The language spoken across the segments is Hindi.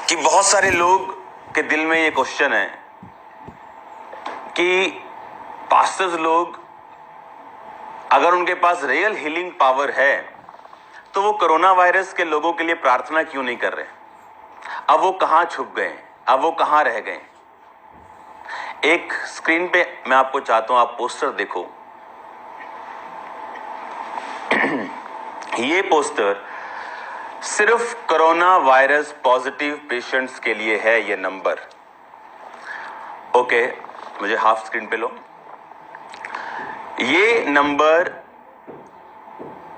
कि बहुत सारे लोग के दिल में ये क्वेश्चन है कि पास्टर्स लोग अगर उनके पास रियल हीलिंग पावर है तो वो कोरोना वायरस के लोगों के लिए प्रार्थना क्यों नहीं कर रहे? अब वो कहां छुप गए? अब वो कहां रह गए? एक स्क्रीन पे मैं आपको चाहता हूं, आप पोस्टर देखो। ये पोस्टर सिर्फ कोरोना वायरस पॉजिटिव पेशेंट्स के लिए है। ये नंबर ओके, मुझे हाफ स्क्रीन पे लो। ये नंबर,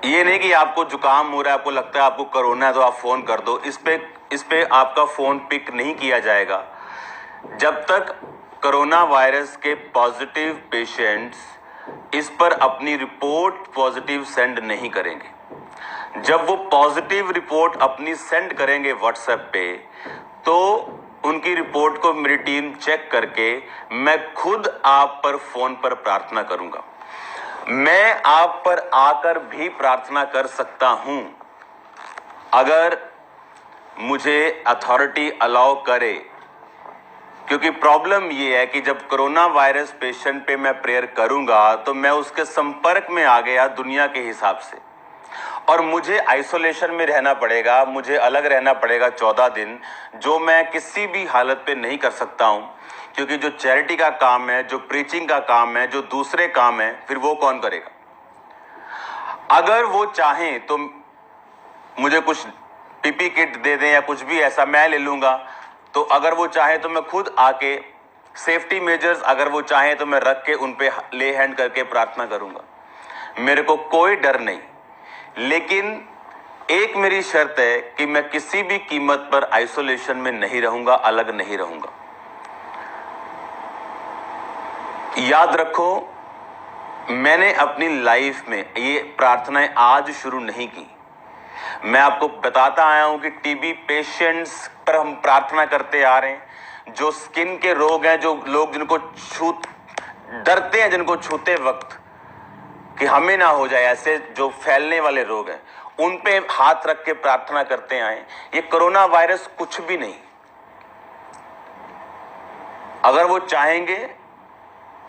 ये नहीं कि आपको जुकाम हो रहा है, आपको लगता है आपको कोरोना है तो आप फोन कर दो। इस पे आपका फोन पिक नहीं किया जाएगा जब तक कोरोना वायरस के पॉजिटिव पेशेंट्स इस पर अपनी रिपोर्ट पॉजिटिव सेंड नहीं करेंगे। जब वो पॉजिटिव रिपोर्ट अपनी सेंड करेंगे व्हाट्सएप पे, तो उनकी रिपोर्ट को मेरी टीम चेक करके मैं खुद आप पर फोन पर प्रार्थना करूंगा। मैं आप पर आकर भी प्रार्थना कर सकता हूं अगर मुझे अथॉरिटी अलाउ करे, क्योंकि प्रॉब्लम ये है कि जब कोरोना वायरस पेशेंट पे मैं प्रेयर करूंगा तो मैं उसके संपर्क में आ गया दुनिया के हिसाब से, और मुझे आइसोलेशन में रहना पड़ेगा, मुझे अलग रहना पड़ेगा 14 दिन, जो मैं किसी भी हालत पे नहीं कर सकता हूं। क्योंकि जो चैरिटी का काम है, जो प्रीचिंग का काम है, जो दूसरे काम है, फिर वो कौन करेगा? अगर वो चाहें तो मुझे कुछ पीपी किट दे दें या कुछ भी ऐसा, मैं ले लूंगा। तो अगर वो चाहे तो मैं खुद आके सेफ्टी मेजर्स अगर वो चाहें तो मैं रख के उन पे ले हैंड करके प्रार्थना करूंगा। मेरे को कोई डर नहीं, लेकिन एक मेरी शर्त है कि मैं किसी भी कीमत पर आइसोलेशन में नहीं रहूंगा, अलग नहीं रहूंगा। याद रखो, मैंने अपनी लाइफ में ये प्रार्थनाएं आज शुरू नहीं की। मैं आपको बताता आया हूं कि टीबी पेशेंट्स पर हम प्रार्थना करते आ रहे हैं। जो स्किन के रोग हैं, जो लोग जिनको डरते हैं, जिनको छूते वक्त कि हमें ना हो जाए, ऐसे जो फैलने वाले रोग हैं, उन पे हाथ रख के प्रार्थना करते आए। ये कोरोना वायरस कुछ भी नहीं। अगर वो चाहेंगे,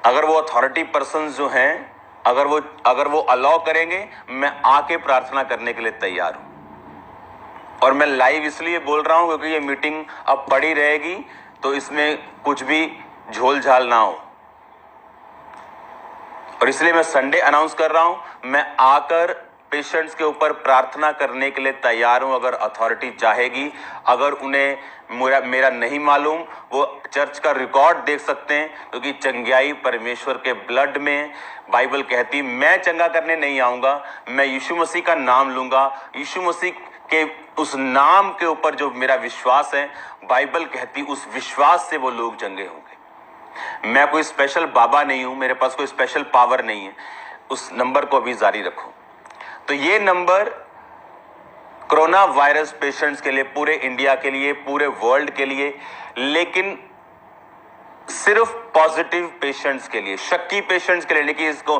अगर वो अथॉरिटी पर्सन जो हैं, अगर वो अलाउ करेंगे, मैं आके प्रार्थना करने के लिए तैयार हूं। और मैं लाइव इसलिए बोल रहा हूं क्योंकि ये मीटिंग अब पड़ी रहेगी, तो इसमें कुछ भी झोल झाल ना हो, और इसलिए मैं संडे अनाउंस कर रहा हूं। मैं आकर पेशेंट्स के ऊपर प्रार्थना करने के लिए तैयार हूं अगर अथॉरिटी चाहेगी। अगर उन्हें मेरा नहीं मालूम, वो चर्च का रिकॉर्ड देख सकते हैं, क्योंकि चंगाई परमेश्वर के ब्लड में। बाइबल कहती मैं चंगा करने नहीं आऊंगा, मैं यीशु मसीह का नाम लूंगा। यीशु मसीह के उस नाम के ऊपर जो मेरा विश्वास है, बाइबल कहती उस विश्वास से वो लोग चंगे होंगे। मैं कोई स्पेशल बाबा नहीं हूं, मेरे पास कोई स्पेशल पावर नहीं है। उस नंबर को अभी जारी रखो। तो ये नंबर कोरोना वायरस पेशेंट्स के लिए, पूरे इंडिया के लिए, पूरे वर्ल्ड के लिए, लेकिन सिर्फ पॉजिटिव पेशेंट्स के लिए, शक्की पेशेंट्स के लिए नहीं कि इसको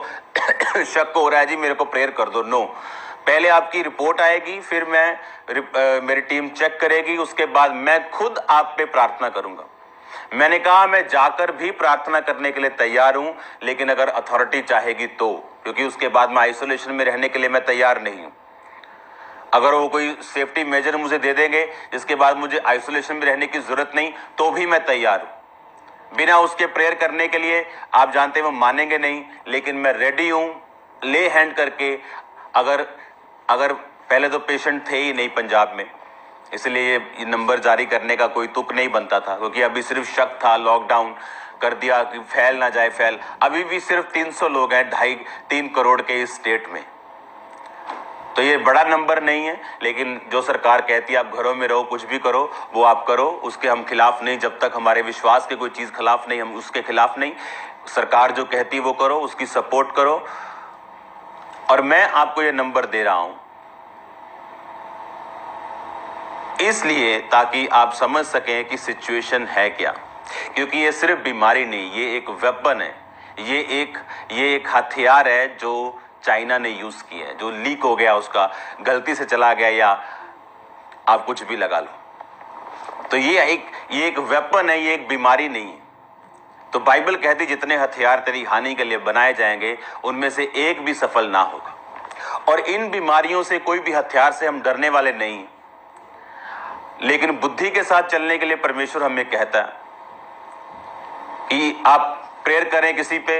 शक हो रहा है जी मेरे को प्रेयर कर दो। नो, पहले आपकी रिपोर्ट आएगी, फिर मेरी टीम चेक करेगी, उसके बाद मैं खुद आप पे प्रार्थना करूंगा। मैंने कहा मैं जाकर भी प्रार्थना करने के लिए तैयार हूं, लेकिन अगर अथॉरिटी चाहेगी तो, क्योंकि उसके बाद मैं आइसोलेशन में रहने के लिए मैं तैयार नहीं हूं। अगर वो कोई सेफ्टी मेजर मुझे दे देंगे जिसके बाद मुझे आइसोलेशन में रहने की जरूरत नहीं, तो भी मैं तैयार हूं। बिना उसके प्रेयर करने के लिए, आप जानते हैं वो मानेंगे नहीं, लेकिन मैं रेडी हूं ले हैंड करके। अगर पहले तो पेशेंट थे ही नहीं पंजाब में, इसलिए ये नंबर जारी करने का कोई तुक नहीं बनता था, क्योंकि अभी सिर्फ शक था, लॉकडाउन कर दिया कि फैल ना जाए फैल। अभी भी सिर्फ 300 लोग हैं 2.5-3 करोड़ के इस स्टेट में, तो ये बड़ा नंबर नहीं है। लेकिन जो सरकार कहती है आप घरों में रहो, कुछ भी करो, वो आप करो, उसके हम खिलाफ नहीं। जब तक हमारे विश्वास के कोई चीज खिलाफ नहीं, हम उसके खिलाफ नहीं। सरकार जो कहती है वो करो, उसकी सपोर्ट करो। और मैं आपको ये नंबर दे रहा हूं इसलिए ताकि आप समझ सकें कि सिचुएशन है क्या। क्योंकि ये सिर्फ बीमारी नहीं, ये एक वेपन है, ये एक हथियार है जो चाइना ने यूज किया है, जो लीक हो गया, उसका गलती से चला गया, या आप कुछ भी लगा लो। तो ये एक वेपन है, ये एक बीमारी नहीं है। तो बाइबल कहती जितने हथियार तेरी हानि के लिए बनाए जाएंगे उनमें से एक भी सफल ना होगा। और इन बीमारियों से, कोई भी हथियार से हम डरने वाले नहीं, लेकिन बुद्धि के साथ चलने के लिए परमेश्वर हमें कहता है कि आप प्रेयर करें किसी पे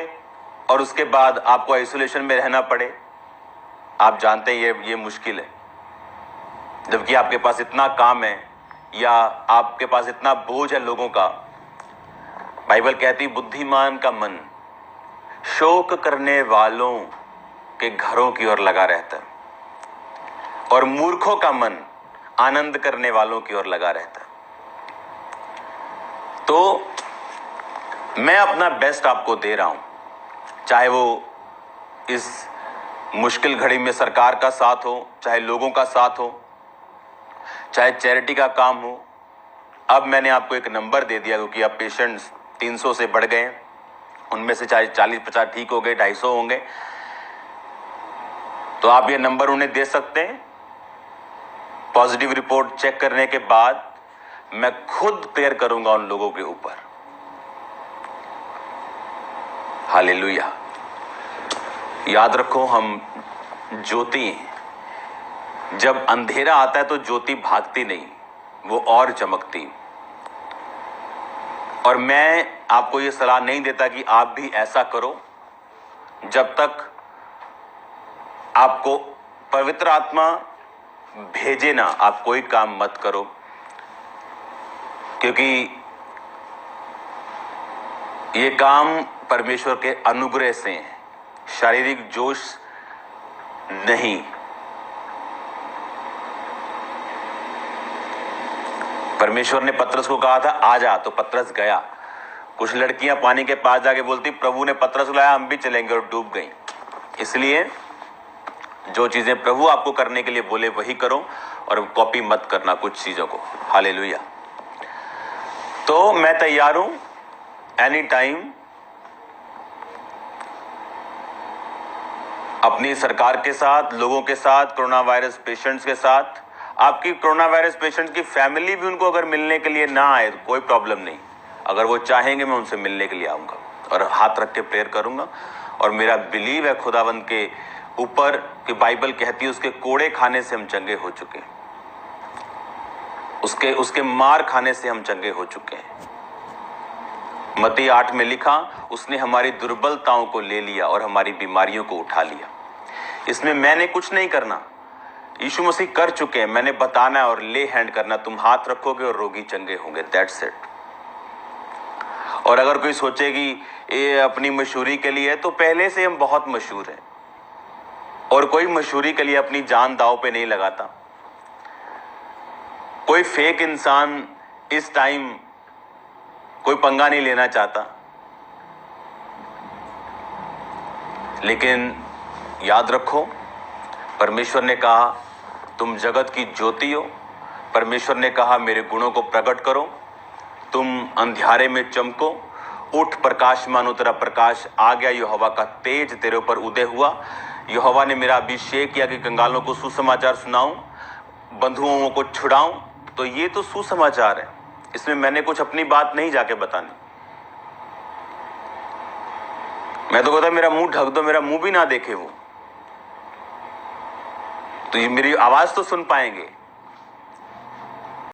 और उसके बाद आपको आइसोलेशन में रहना पड़े। आप जानते हैं ये मुश्किल है, जबकि आपके पास इतना काम है या आपके पास इतना बोझ है लोगों का। बाइबल कहती बुद्धिमान का मन शोक करने वालों के घरों की ओर लगा रहता है और मूर्खों का मन आनंद करने वालों की ओर लगा रहता है। तो मैं अपना बेस्ट आपको दे रहा हूं, चाहे वो इस मुश्किल घड़ी में सरकार का साथ हो, चाहे लोगों का साथ हो, चाहे चैरिटी का काम हो। अब मैंने आपको एक नंबर दे दिया क्योंकि अब पेशेंट्स 300 से बढ़ गए, उनमें से चाहे 40-50 ठीक हो गए, 250 होंगे, तो आप ये नंबर उन्हें दे सकते हैं। पॉजिटिव रिपोर्ट चेक करने के बाद मैं खुद प्रेयर करूंगा उन लोगों के ऊपर। हालेलुया। याद रखो, हम ज्योति हैं। जब अंधेरा आता है तो ज्योति भागती नहीं, वो और चमकती। और मैं आपको ये सलाह नहीं देता कि आप भी ऐसा करो। जब तक आपको पवित्र आत्मा भेजे ना, आप कोई काम मत करो, क्योंकि ये काम परमेश्वर के अनुग्रह से है, शारीरिक जोश नहीं। परमेश्वर ने पतरस को कहा था आ जा, तो पतरस गया। कुछ लड़कियां पानी के पास जाके बोलती प्रभु ने पतरस को लाया, हम भी चलेंगे, और डूब गई। इसलिए जो चीजें प्रभु आपको करने के लिए बोले वही करो और कॉपी मत करना कुछ चीजों को। हालेलुया। तो मैं तैयार हूं एनी टाइम अपनी सरकार के साथ, लोगों के साथ, कोरोना वायरस पेशेंट्स के साथ। आपकी कोरोना वायरस पेशेंट की फैमिली भी उनको अगर मिलने के लिए ना आए तो कोई प्रॉब्लम नहीं। अगर वो चाहेंगे मैं उनसे मिलने के लिए आऊंगा और हाथ रख के प्रेयर करूंगा। और मेरा बिलीव है खुदावंद के ऊपर कि बाइबल कहती है उसके कोड़े खाने से हम चंगे हो चुके हैं, उसके मार खाने से हम चंगे हो चुके हैं। मत्ती 8 में लिखा, उसने हमारी दुर्बलताओं को ले लिया और हमारी बीमारियों को उठा लिया। इसमें मैंने कुछ नहीं करना, यीशु मसीह कर चुके हैं। मैंने बताना है और ले हैंड करना, तुम हाथ रखोगे और रोगी चंगे होंगे, दैट्स इट। और अगर कोई सोचेगी ये अपनी मशहूरी के लिए, तो पहले से हम बहुत मशहूर हैं और कोई मशहूरी के लिए अपनी जान दांव पे नहीं लगाता। कोई फेक इंसान इस टाइम कोई पंगा नहीं लेना चाहता। लेकिन याद रखो, परमेश्वर ने कहा तुम जगत की ज्योति हो। परमेश्वर ने कहा मेरे गुणों को प्रकट करो, तुम अंधियारे में चमको, उठ प्रकाशमान हो, तेरा प्रकाश आ गया। यहोवा का तेज तेरे ऊपर उदय हुआ। यहोवा ने मेरा अभिषेक किया कि कंगालों को सुसमाचार सुनाऊं, बंधुओं को छुड़ाऊं। तो ये तो सुसमाचार है, इसमें मैंने कुछ अपनी बात नहीं जाके बतानी। मैं तो कहता मेरा मुंह ढक दो, मेरा मुंह भी ना देखे वो, तो ये मेरी आवाज तो सुन पाएंगे।